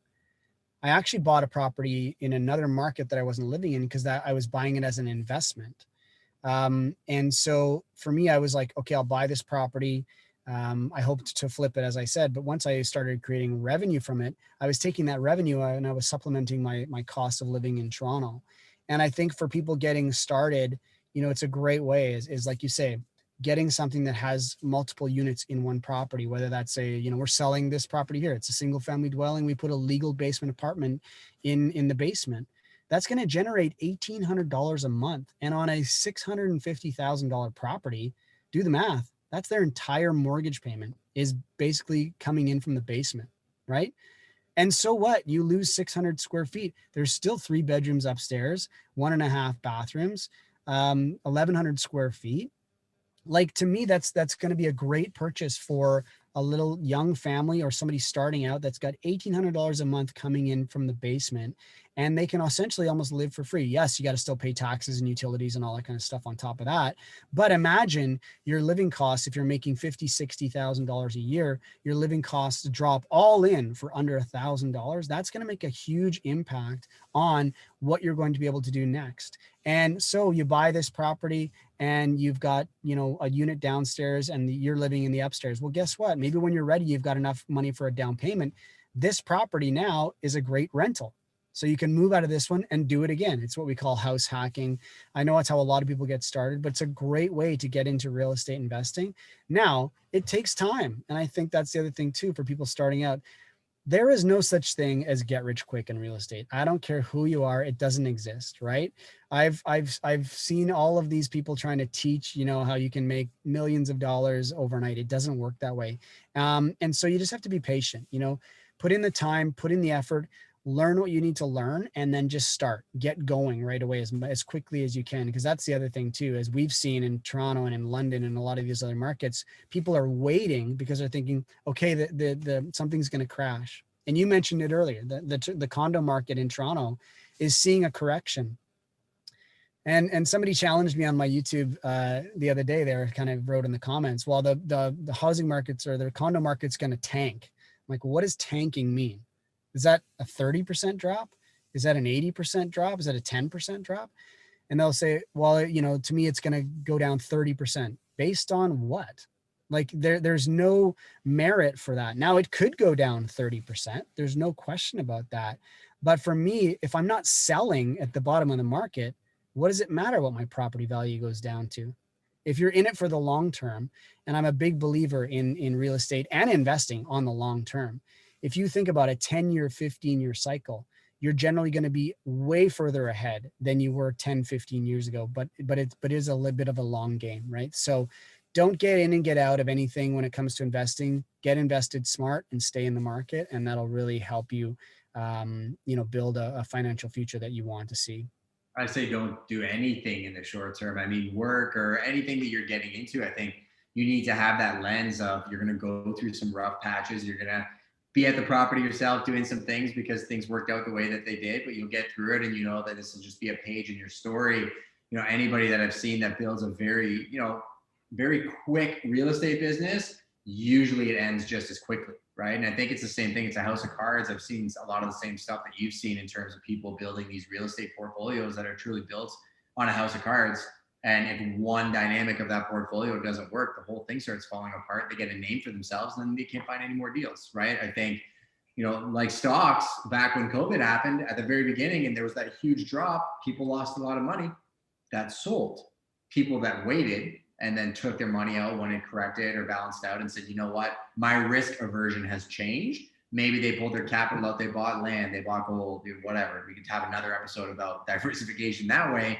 I actually bought a property in another market that I wasn't living in because I was buying it as an investment. And so for me, I was like, okay, I'll buy this property. I hoped to flip it, as I said, but once I started creating revenue from it, I was taking that revenue and I was supplementing my cost of living in Toronto. And I think for people getting started, it's a great way is like you say, getting something that has multiple units in one property, whether that's we're selling this property here. It's a single family dwelling. We put a legal basement apartment in the basement. That's going to generate $1,800 a month. And on a $650,000 property, do the math. That's their entire mortgage payment is basically coming in from the basement, right? And so what? You lose 600 square feet. There's still 3 bedrooms upstairs, 1.5 bathrooms, 1,100 square feet. Like, to me, that's going to be a great purchase for a little young family or somebody starting out that's got $1,800 a month coming in from the basement, and they can essentially almost live for free. Yes, you got to still pay taxes and utilities and all that kind of stuff on top of that. But imagine your living costs, if you're making $50,000, $60,000 a year, your living costs drop all in for under $1,000. That's going to make a huge impact on what you're going to be able to do next. And so you buy this property and you've got, a unit downstairs and you're living in the upstairs. Well, guess what? Maybe when you're ready, you've got enough money for a down payment. This property now is a great rental. So you can move out of this one and do it again. It's what we call house hacking. I know it's how a lot of people get started, but it's a great way to get into real estate investing. Now, it takes time. And I think that's the other thing too, for people starting out. There is no such thing as get rich quick in real estate. I don't care who you are. It doesn't exist, right? I've seen all of these people trying to teach, how you can make millions of dollars overnight. It doesn't work that way. And so you just have to be patient, put in the time, put in the effort, learn what you need to learn, and then just get going right away as quickly as you can. Because that's the other thing too, as we've seen in Toronto and in London and a lot of these other markets, people are waiting because they're thinking, okay, the something's going to crash. And you mentioned it earlier, the condo market in Toronto is seeing a correction. And somebody challenged me on my YouTube the other day. They kind of wrote in the comments, well, the housing markets or the condo market's going to tank. I'm like, what does tanking mean? Is that a 30% drop? Is that an 80% drop? Is that a 10% drop? And they'll say, well, to me, it's going to go down 30%. Based on what? Like there's no merit for that. Now it could go down 30%. There's no question about that. But for me, if I'm not selling at the bottom of the market, what does it matter what my property value goes down to? If you're in it for the long term, and I'm a big believer in real estate and investing on the long term. If you think about a 10-year, 15-year cycle, you're generally going to be way further ahead than you were 10, 15 years ago. But it is a little bit of a long game, right? So don't get in and get out of anything when it comes to investing. Get invested smart and stay in the market, and that'll really help you, build a financial future that you want to see. I say don't do anything in the short term. I mean, work or anything that you're getting into. I think you need to have that lens of you're going to go through some rough patches. You're going to be at the property yourself doing some things because things worked out the way that they did, but you'll get through it and you know that this will just be a page in your story. You know, anybody that I've seen that builds a very, you know, very quick real estate business, usually it ends just as quickly, right? And I think it's the same thing. It's a house of cards. I've seen a lot of the same stuff that you've seen in terms of people building these real estate portfolios that are truly built on a house of cards. And if one dynamic of that portfolio doesn't work, the whole thing starts falling apart. They get a name for themselves and then they can't find any more deals, right? I think, you know, like stocks, back when COVID happened at the very beginning and there was that huge drop, people lost a lot of money. That sold. People that waited and then took their money out when it corrected or balanced out and said, you know what, my risk aversion has changed. Maybe they pulled their capital out, they bought land, they bought gold, whatever. We could have another episode about diversification that way,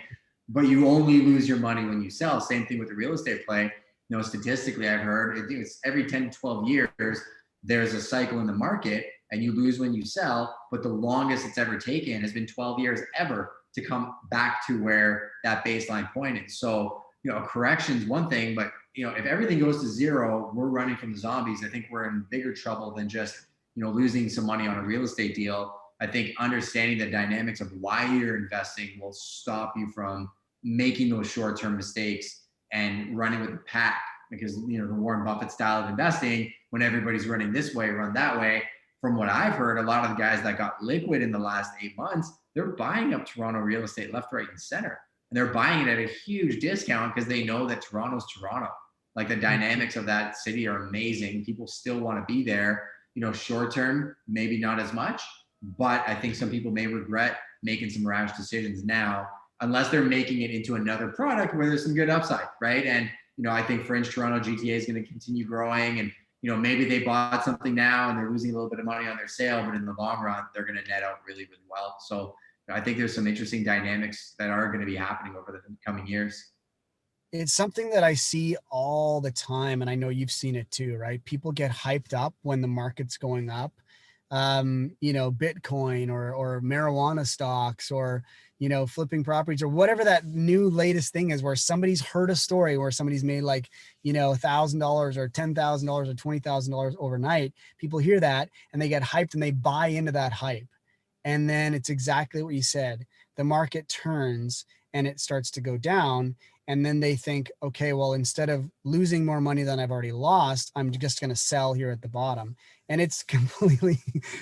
but you only lose your money when you sell. Same thing with the real estate play. You know, statistically, I've heard it's every 10 to 12 years, there's a cycle in the market and you lose when you sell, but the longest it's ever taken has been 12 years ever to come back to where that baseline point is. So, you know, a correction is one thing, but you know, if everything goes to zero, we're running from the zombies. I think we're in bigger trouble than just, you know, losing some money on a real estate deal. I think understanding the dynamics of why you're investing will stop you from making those short-term mistakes and running with the pack. Because, you know, the Warren Buffett style of investing, when everybody's running this way, run that way. From what I've heard, a lot of the guys that got liquid in the last 8 months, they're buying up Toronto real estate left, right, and center. And they're buying it at a huge discount because they know that Toronto's Toronto. Like the dynamics of that city are amazing. People still want to be there. You know, short term, maybe not as much, but I think some people may regret making some rash decisions now, unless they're making it into another product where there's some good upside, right? And, you know, I think Fringe Toronto GTA is going to continue growing and, you know, maybe they bought something now and they're losing a little bit of money on their sale, but in the long run, they're going to net out really, really well. So I think there's some interesting dynamics that are going to be happening over the coming years. It's something that I see all the time, and I know you've seen it too, right? People get hyped up when the market's going up. You know, Bitcoin or marijuana stocks or, you know, flipping properties or whatever that new latest thing is where somebody's heard a story where somebody's made like, you know, $1,000 or $10,000 or $20,000 overnight. People hear that and they get hyped and they buy into that hype. And then it's exactly what you said. The market turns and it starts to go down. And then they think, okay, well, instead of losing more money than I've already lost, I'm just going to sell here at the bottom. And it's completely,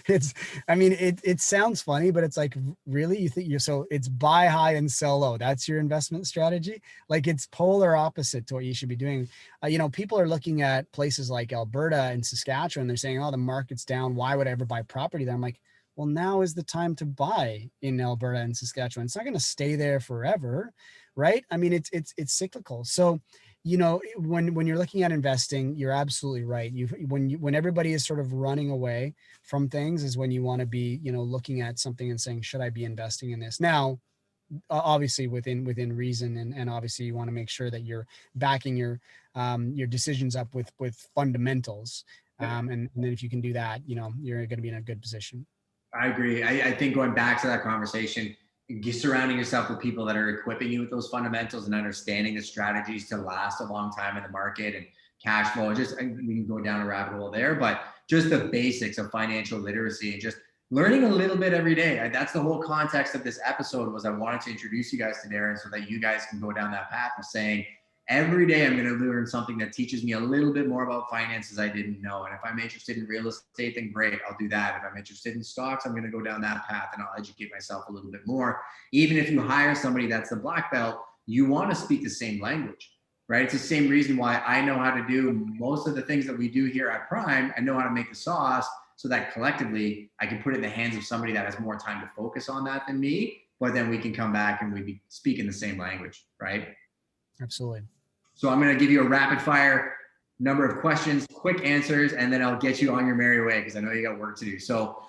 it sounds funny, but it's like, really, you think so it's buy high and sell low. That's your investment strategy. Like it's polar opposite to what you should be doing. You know, people are looking at places like Alberta and Saskatchewan. They're saying, oh, the market's down. Why would I ever buy property there? I'm like, well, now is the time to buy in Alberta and Saskatchewan. It's not going to stay there forever, right? I mean, it's cyclical. So, you know, when you're looking at investing, you're absolutely right. When everybody is sort of running away from things is when you want to be, you know, looking at something and saying, should I be investing in this now? Obviously within reason, and obviously you want to make sure that you're backing your decisions up with fundamentals. And then if you can do that, you know, you're going to be in a good position. I agree. I think going back to that conversation, surrounding yourself with people that are equipping you with those fundamentals and understanding the strategies to last a long time in the market and cash flow. Just we can go down a rabbit hole there, but just the basics of financial literacy and just learning a little bit every day. That's the whole context of this episode. Was I wanted to introduce you guys to Darren so that you guys can go down that path of saying, every day I'm going to learn something that teaches me a little bit more about finances I didn't know. And if I'm interested in real estate, then great, I'll do that. If I'm interested in stocks, I'm going to go down that path and I'll educate myself a little bit more. Even if you hire somebody that's the black belt, you want to speak the same language, right? It's the same reason why I know how to do most of the things that we do here at Prime. I know how to make the sauce so that collectively I can put it in the hands of somebody that has more time to focus on that than me, but then we can come back and we be speaking the same language, right? Absolutely. So I'm going to give you a rapid fire number of questions, quick answers, and then I'll get you on your merry way because I know you got work to do. So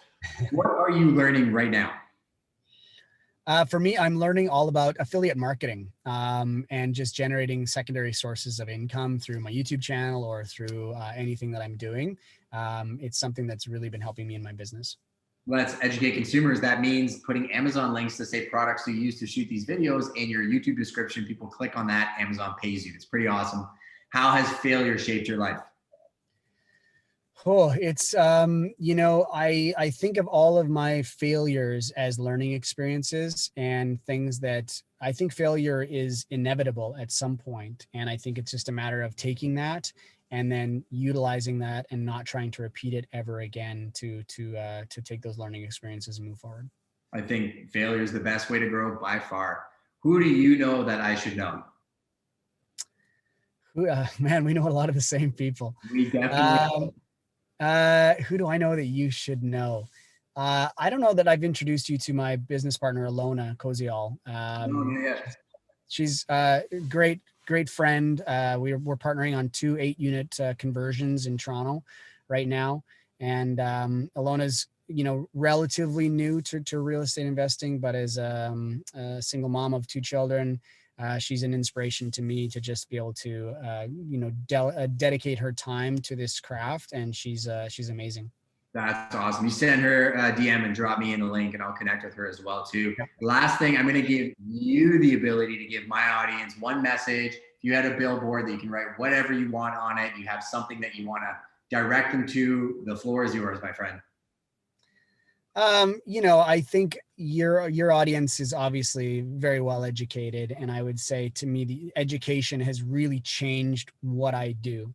what are you learning right now? For me, I'm learning all about affiliate marketing and just generating secondary sources of income through my YouTube channel or through anything that I'm doing. It's something that's really been helping me in my business. Let's educate consumers. That means putting Amazon links to say products you use to shoot these videos in your YouTube description. People click on that, Amazon pays you. It's pretty awesome. How has failure shaped your life? Oh, it's I think of all of my failures as learning experiences and things that I think failure is inevitable at some point. And I think it's just a matter of taking that and then utilizing that and not trying to repeat it ever again to take those learning experiences and move forward. I think failure is the best way to grow by far. Who do you know that I should know? Man, we know a lot of the same people. We definitely. Um, who do I know that you should know? I don't know that I've introduced you to my business partner, Alona Koziol. No, no, yeah. She's a great friend. We're partnering on 2 8-unit conversions in Toronto right now. And Alona's, relatively new to real estate investing, but as a single mom of 2 children, she's an inspiration to me to just be able to, dedicate her time to this craft. And she's amazing. That's awesome. You send her a DM and drop me in the link, and I'll connect with her as well too. Last thing, I'm going to give you the ability to give my audience one message. If you had a billboard that you can write whatever you want on it, you have something that you want to direct them to, the floor is yours, my friend. I think your audience is obviously very well educated, and I would say to me, the education has really changed what I do.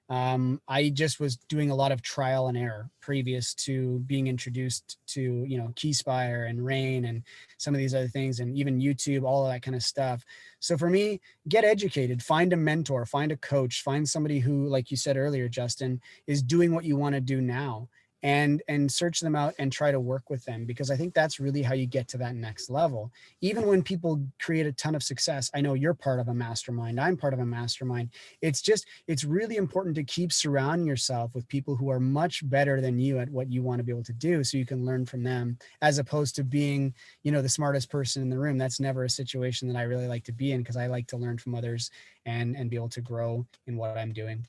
I just was doing a lot of trial and error previous to being introduced to, Keyspire and Rain and some of these other things, and even YouTube, all of that kind of stuff. So for me, get educated, find a mentor, find a coach, find somebody who, like you said earlier, Justin, is doing what you want to do now, and search them out and try to work with them, because I think that's really how you get to that next level. Even when people create a ton of success, I know you're part of a mastermind, I'm part of a mastermind. It's really important to keep surrounding yourself with people who are much better than you at what you want to be able to do, so you can learn from them, as opposed to being, the smartest person in the room. That's never a situation that I really like to be in, because I like to learn from others and be able to grow in what I'm doing.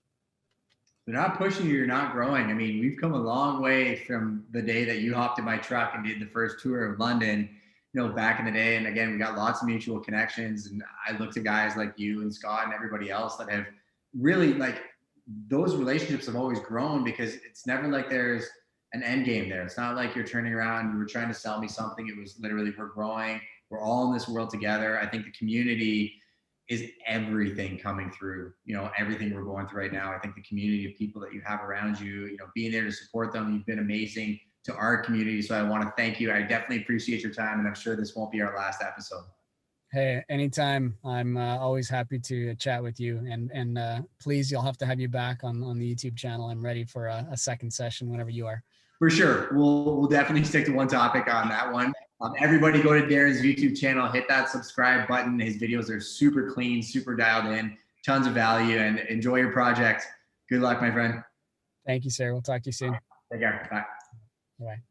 They're not pushing you, you're not growing. I mean, we've come a long way from the day that you hopped in my truck and did the first tour of London, back in the day. And again, we got lots of mutual connections. And I look to guys like you and Scott and everybody else that have really, like, those relationships have always grown, because it's never like there's an end game there. It's not like you're turning around, you were trying to sell me something. It was literally, we're growing. We're all in this world together. I think the community is everything coming through, everything we're going through right now. I think the community of people that you have around you, being there to support them, you've been amazing to our community. So I want to thank you. I definitely appreciate your time, and I'm sure this won't be our last episode. Hey, anytime. I'm always happy to chat with you, and please, you'll have to have you back on the YouTube channel. I'm ready for a second session whenever you are. For sure. We'll definitely stick to one topic on that one. Everybody go to Darren's YouTube channel, hit that subscribe button. His videos are super clean, super dialed in, tons of value, and enjoy your project. Good luck, my friend. Thank you, sir. We'll talk to you soon. Take care. Bye. Bye.